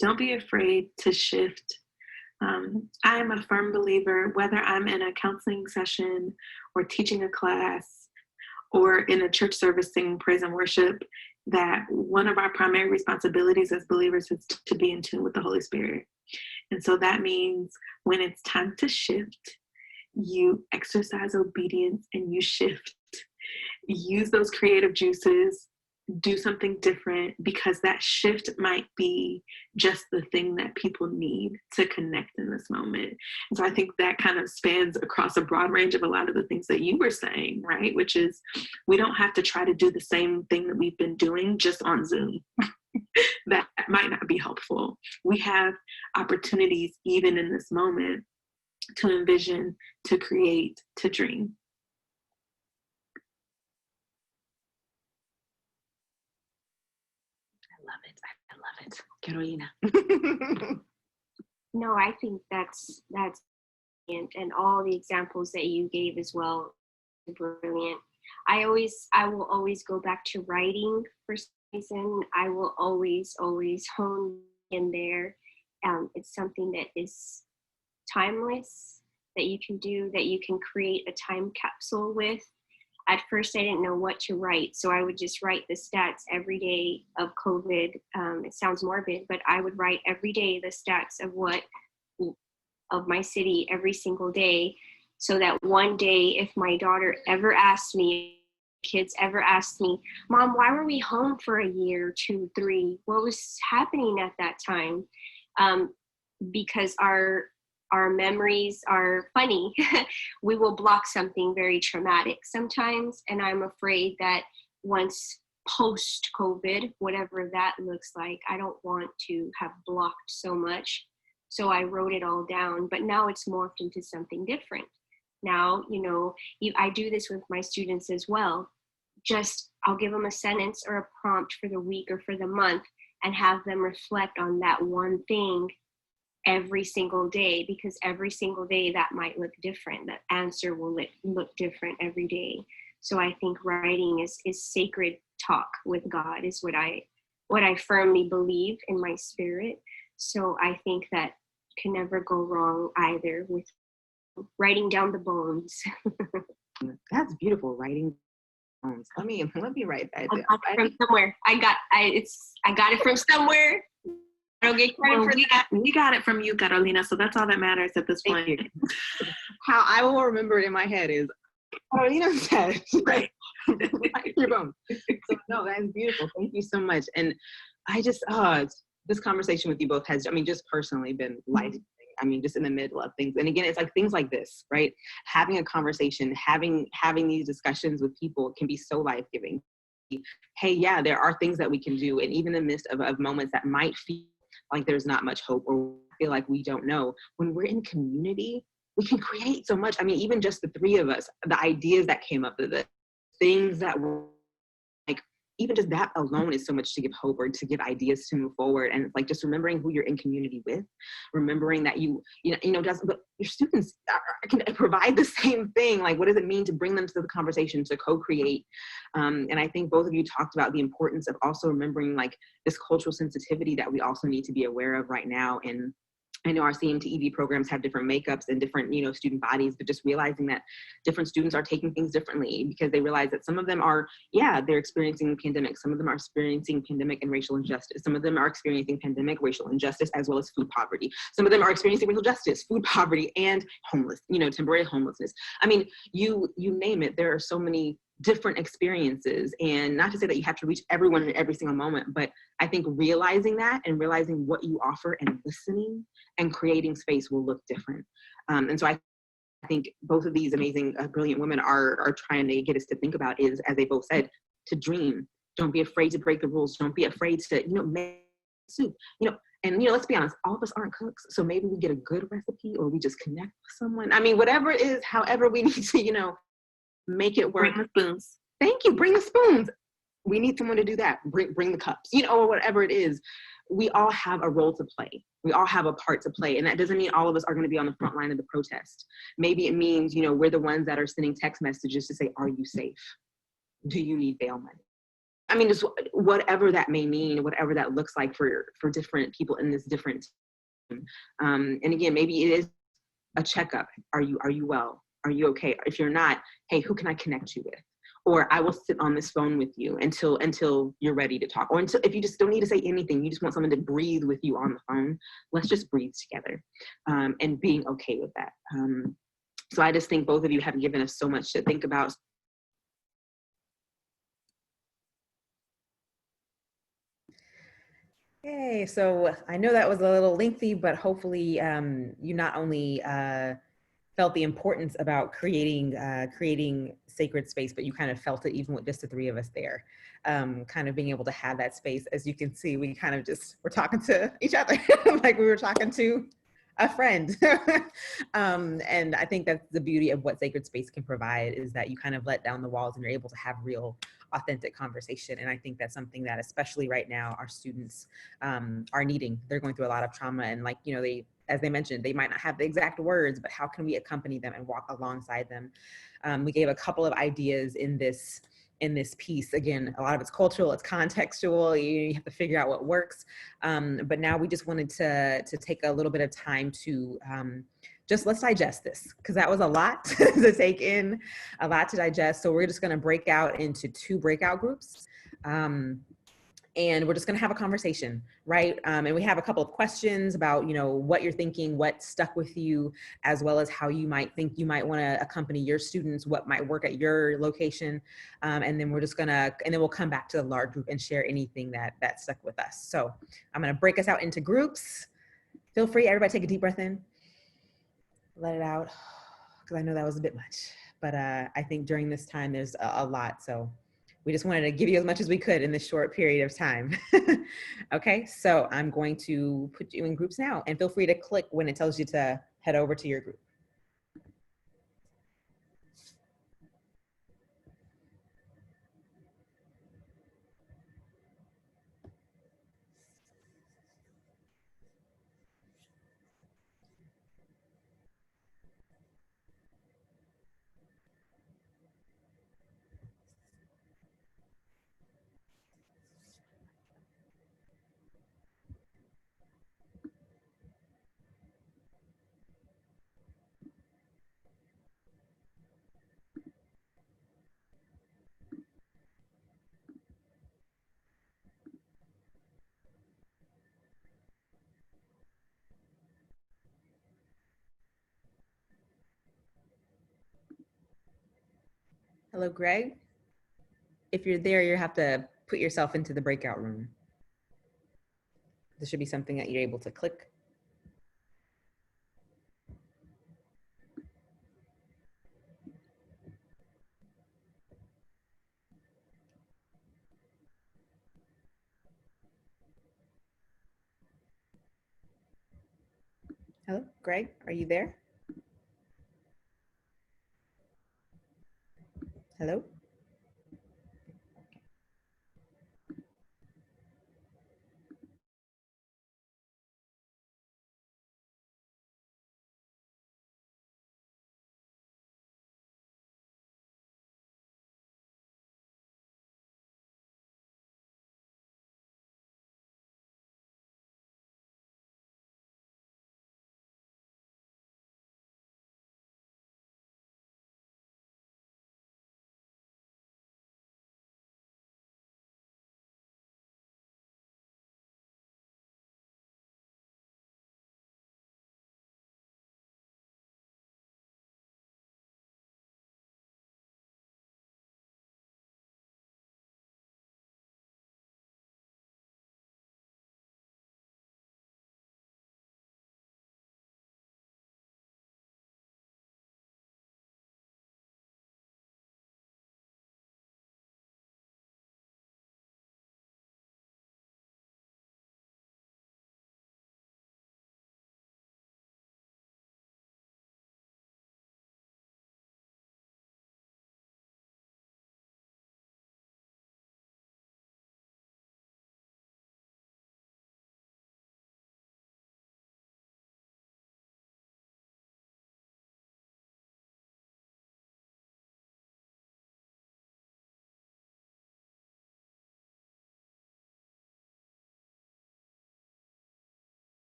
Don't be afraid to shift. I am a firm believer, whether I'm in a counseling session or teaching a class or in a church service singing praise and worship, that one of our primary responsibilities as believers is to be in tune with the Holy Spirit. And so that means when it's time to shift, you exercise obedience and you shift. Use those creative juices, do something different, because that shift might be just the thing that people need to connect in this moment. And so I think that kind of spans across a broad range of a lot of the things that you were saying, right? Which is, we don't have to try to do the same thing that we've been doing just on Zoom. That might not be helpful. We have opportunities even in this moment to envision, to create, to dream. I love it. Carolina. No, I think that's and all the examples that you gave as well, brilliant. I will always go back to writing for some reason. I will always hone in there. It's something that is timeless, that you can do, that you can create a time capsule with. At first, I didn't know what to write, so I would just write the stats every day of COVID. It sounds morbid, but I would write every day the stats of my city every single day, so that one day, if my daughter ever asked me, kids ever asked me, Mom, why were we home for a year, 2, 3? What was happening at that time? Because our memories are funny. We will block something very traumatic sometimes. And I'm afraid that once post-COVID, whatever that looks like, I don't want to have blocked so much. So I wrote it all down, but now it's morphed into something different. Now, I do this with my students as well. Just, I'll give them a sentence or a prompt for the week or for the month and have them reflect on that one thing every single day, because every single day that might look different. That answer will look different every day. So I think writing is sacred talk with God, is what I firmly believe in my spirit. So I think that can never go wrong either with writing down the bones. That's beautiful, writing bones. Let me write that down. I got it from somewhere. I got it from somewhere. I don't get credit for that. We got it from you, Carolina, so that's all that matters at this point. How I will remember it in my head is, Carolina said, right, write your bones. So no, that's beautiful. Thank you so much. And I just, this conversation with you both has, just personally been life-changing. Just in the middle of things. And again, it's like things like this, right? Having a conversation, having these discussions with people can be so life-giving. Hey, yeah, there are things that we can do. And even in the midst of moments that might feel like there's not much hope or feel like we don't know, when we're in community, we can create so much. Even just the three of us, the ideas that came up, the things that were like, even just that alone is so much to give hope or to give ideas to move forward. And it's like just remembering who you're in community with, remembering that but your students can provide the same thing. Like, what does it mean to bring them to the conversation, to co-create? And I think both of you talked about the importance of also remembering like this cultural sensitivity that we also need to be aware of right now. And I know our CMTEV programs have different makeups and different, student bodies, but just realizing that different students are taking things differently because they realize that some of them are, they're experiencing pandemic. Some of them are experiencing pandemic and racial injustice. Some of them are experiencing pandemic, racial injustice, as well as food poverty. Some of them are experiencing racial justice, food poverty, and homeless, temporary homelessness. You name it, there are so many different experiences, and not to say that you have to reach everyone in every single moment, but I think realizing that and realizing what you offer and listening and creating space will look different. And so I think both of these amazing, brilliant women are trying to get us to think about is, as they both said, to dream. Don't be afraid to break the rules. Don't be afraid to, make soup, and, let's be honest, all of us aren't cooks. So maybe we get a good recipe or we just connect with someone. Whatever it is, however we need to, make it work. Bring the spoons. Thank you. Bring the spoons. We need someone to do that. Bring the cups, or whatever it is. we all have a role to play. We all have a part to play. And that doesn't mean all of us are going to be on the front line of the protest. Maybe it means, you know, we're the ones that are sending text messages to say, are you safe? Do you need bail money? I mean, just whatever that may mean, whatever that looks like for different people in this different team. And again, maybe it is a checkup. Are you well? Are you okay? If you're not, hey, who can I connect you with? Or I will sit on this phone with you until you're ready to talk. Or until, if you just don't need to say anything, you just want someone to breathe with you on the phone, let's just breathe together, and being okay with that. So I just think both of you have given us so much to think about. Hey, so I know that was a little lengthy, but hopefully you not only felt the importance about creating sacred space, but you kind of felt it even with just the three of us there. Kind of being able to have that space. As you can see, we kind of just were talking to each other like we were talking to a friend. And I think that's the beauty of what sacred space can provide, is that you kind of let down the walls and you're able to have real, authentic conversation. And I think that's something that, especially right now, our students are needing. They're going through a lot of trauma, and like, you know, as they mentioned, they might not have the exact words, but how can we accompany them and walk alongside them? We gave a couple of ideas in this piece. Again, a lot of it's cultural, it's contextual, you have to figure out what works. But now we just wanted to take a little bit of time to just let's digest this, because that was a lot to take in, a lot to digest. So we're just gonna break out into 2 breakout groups. And we're just gonna have a conversation, right? And we have a couple of questions about, you know, what you're thinking, what stuck with you, as well as how you might think you might wanna accompany your students, what might work at your location. And then we'll come back to the large group and share anything that stuck with us. So I'm gonna break us out into groups. Feel free, everybody take a deep breath in, let it out, because I know that was a bit much. But I think during this time, there's a lot, so we just wanted to give you as much as we could in this short period of time. Okay, so I'm going to put you in groups now, and feel free to click when it tells you to head over to your group. Hello, Greg. If you're there, you have to put yourself into the breakout room. This should be something that you're able to click. Hello, Greg, are you there? Hello?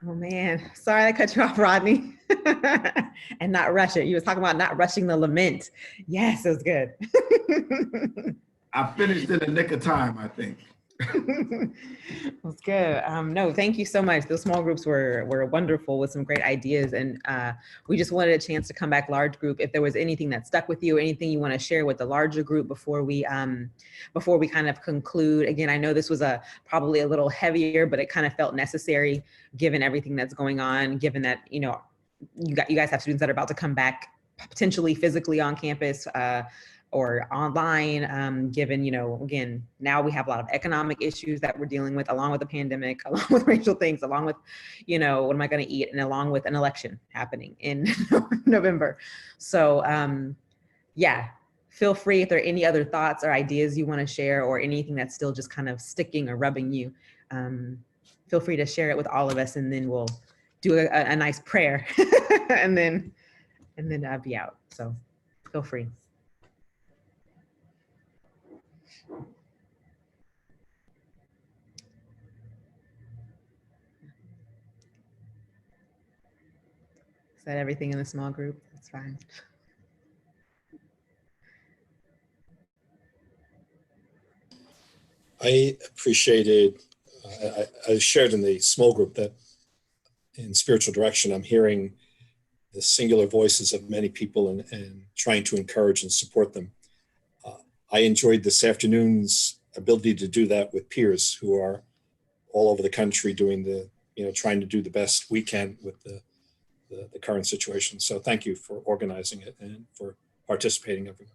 Oh man, sorry I cut you off, Rodney. And not rush it. You was talking about not rushing the lament. Yes, it was good. I finished in the nick of time, I think. That's good. No, thank you so much. Those small groups were wonderful with some great ideas, and we just wanted a chance to come back large group. If there was anything that stuck with you, or anything you want to share with the larger group before we kind of conclude. Again, I know this was probably a little heavier, but it kind of felt necessary given everything that's going on. Given that you guys have students that are about to come back potentially physically on campus. Or online, given, again, now we have a lot of economic issues that we're dealing with, along with the pandemic, along with racial things, along with, what am I going to eat, and along with an election happening in November. So yeah, feel free if there are any other thoughts or ideas you want to share, or anything that's still just kind of sticking or rubbing you, feel free to share it with all of us, and then we'll do a nice prayer and then be out. So feel free. Is that everything in the small group? That's fine. I appreciated, I shared in the small group that in spiritual direction, I'm hearing the singular voices of many people and trying to encourage and support them. I enjoyed this afternoon's ability to do that with peers who are all over the country doing trying to do the best we can with the current situation. So thank you for organizing it and for participating, everyone.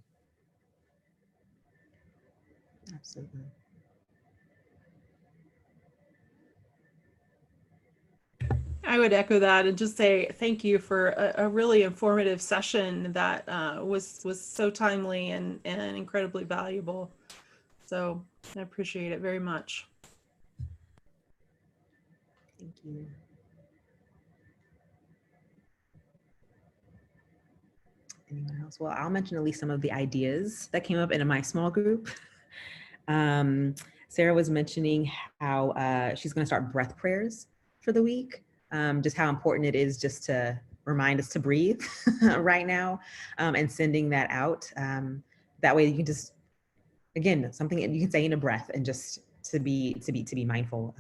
Absolutely. I would echo that and just say thank you for a really informative session that was so timely and incredibly valuable. So I appreciate it very much. Thank you. Anyone else? Well, I'll mention at least some of the ideas that came up in my small group. Sarah was mentioning how she's going to start breath prayers for the week. Just how important it is just to remind us to breathe right now, and sending that out. That way you can just, again, something you can say in a breath, and just to be mindful.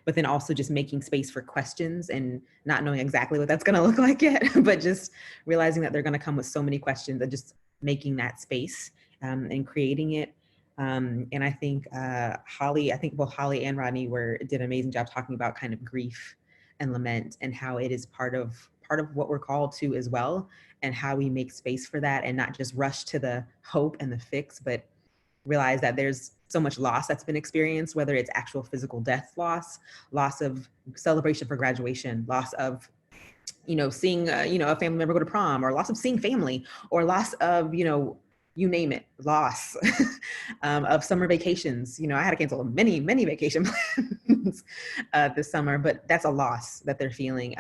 But then also just making space for questions, and not knowing exactly what that's going to look like yet, but just realizing that they're going to come with so many questions, and just making that space and creating it. And I think both Holly and Rodney did an amazing job talking about kind of grief and lament, and how it is part of what we're called to as well, and how we make space for that, and not just rush to the hope and the fix, but realize that there's so much loss that's been experienced, whether it's actual physical death loss of celebration for graduation, loss of seeing a family member go to prom, or loss of seeing family, or loss of you name it, loss of summer vacations. I had to cancel many vacation plans this summer, but that's a loss that they're feeling.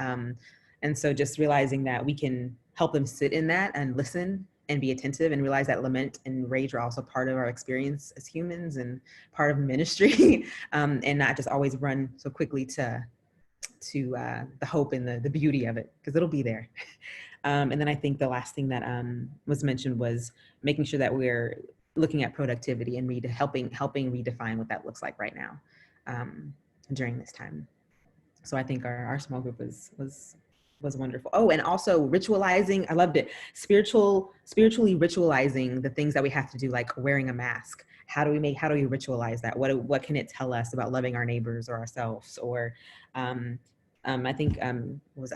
And so just realizing that we can help them sit in that and listen and be attentive, and realize that lament and rage are also part of our experience as humans, and part of ministry, and not just always run so quickly to the hope and the beauty of it, because it'll be there. And then I think the last thing that was mentioned was making sure that we're looking at productivity and helping redefine what that looks like right now during this time. So I think our small group was wonderful. Oh, and also ritualizing, I loved it. Spiritually ritualizing the things that we have to do, like wearing a mask. How do we ritualize that? What can it tell us about loving our neighbors or ourselves? Or I think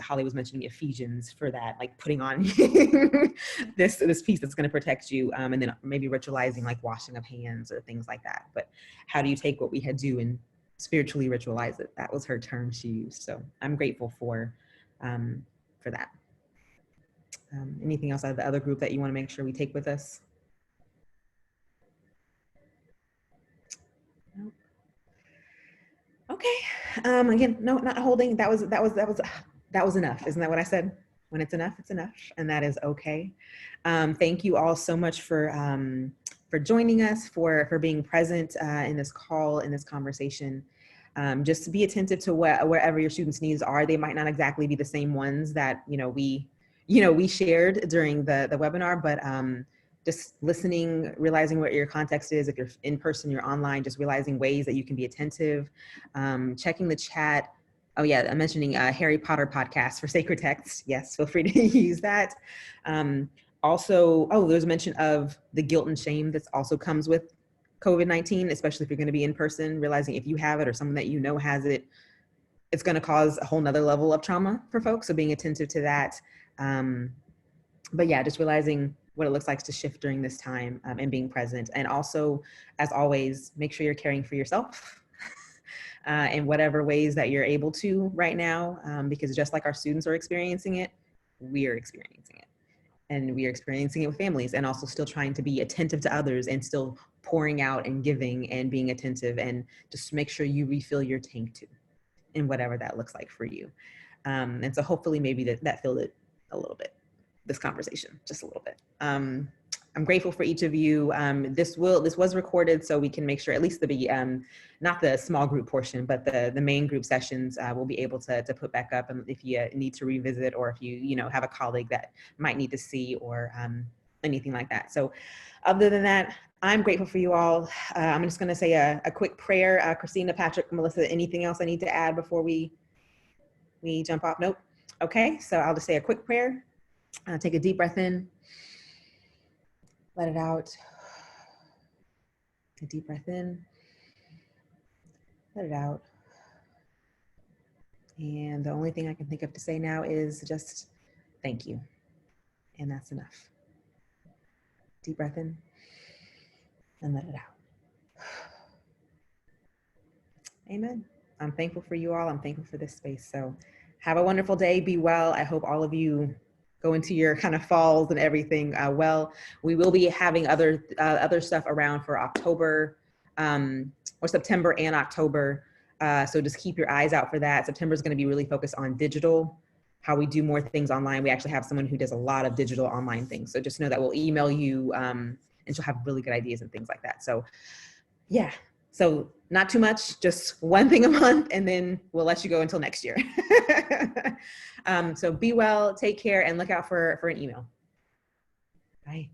Holly was mentioning Ephesians for that, like putting on this piece that's going to protect you, and then maybe ritualizing like washing of hands or things like that. But how do you take what we had do and spiritually ritualize it? That was her term she used. So I'm grateful for that. Anything else out of the other group that you want to make sure we take with us? Nope. Okay. Again, no, not holding. That was enough. Isn't that what I said? When it's enough, it's enough, and that is okay. Thank you all so much for joining us, for being present in this call, in this conversation. Just be attentive to wherever your students' needs are. They might not exactly be the same ones that, we shared during the webinar, but just listening, realizing what your context is. If you're in person, you're online, just realizing ways that you can be attentive, checking the chat. Oh yeah, I'm mentioning Harry Potter podcast for sacred text. Yes, feel free to use that. Also, there's mention of the guilt and shame that also comes with COVID-19, especially if you're going to be in person, realizing if you have it or someone that you know has it, it's going to cause a whole nother level of trauma for folks. So being attentive to that. But yeah, just realizing what it looks like to shift during this time, and being present. And also, as always, make sure you're caring for yourself in whatever ways that you're able to right now, because just like our students are experiencing it, we are experiencing it. And we are experiencing it with families, and also still trying to be attentive to others and still pouring out and giving and being attentive, and just make sure you refill your tank too, in whatever that looks like for you. And so hopefully maybe that filled it a little bit, this conversation, just a little bit. I'm grateful for each of you. This was recorded, so we can make sure at least not the small group portion, but the main group sessions we'll be able to put back up, and if you need to revisit, or if you have a colleague that might need to see, or anything like that. So other than that, I'm grateful for you all. I'm just going to say a quick prayer. Christina, Patrick, Melissa, anything else I need to add before we jump off? Nope. Okay, so I'll just say a quick prayer. Take a deep breath in. Let it out. A deep breath in. Let it out. And the only thing I can think of to say now is just thank you. And that's enough. Deep breath in and let it out. Amen. I'm thankful for you all. I'm thankful for this space. So have a wonderful day. Be well. I hope all of you go into your kind of falls and everything well. We will be having other stuff around for October, or September and October. So just keep your eyes out for that. September is going to be really focused on digital, how we do more things online. We actually have someone who does a lot of digital online things. So just know that we'll email you, and she'll have really good ideas and things like that. So yeah, so not too much, just one thing a month, and then we'll let you go until next year. So be well, take care, and look out for an email. Bye.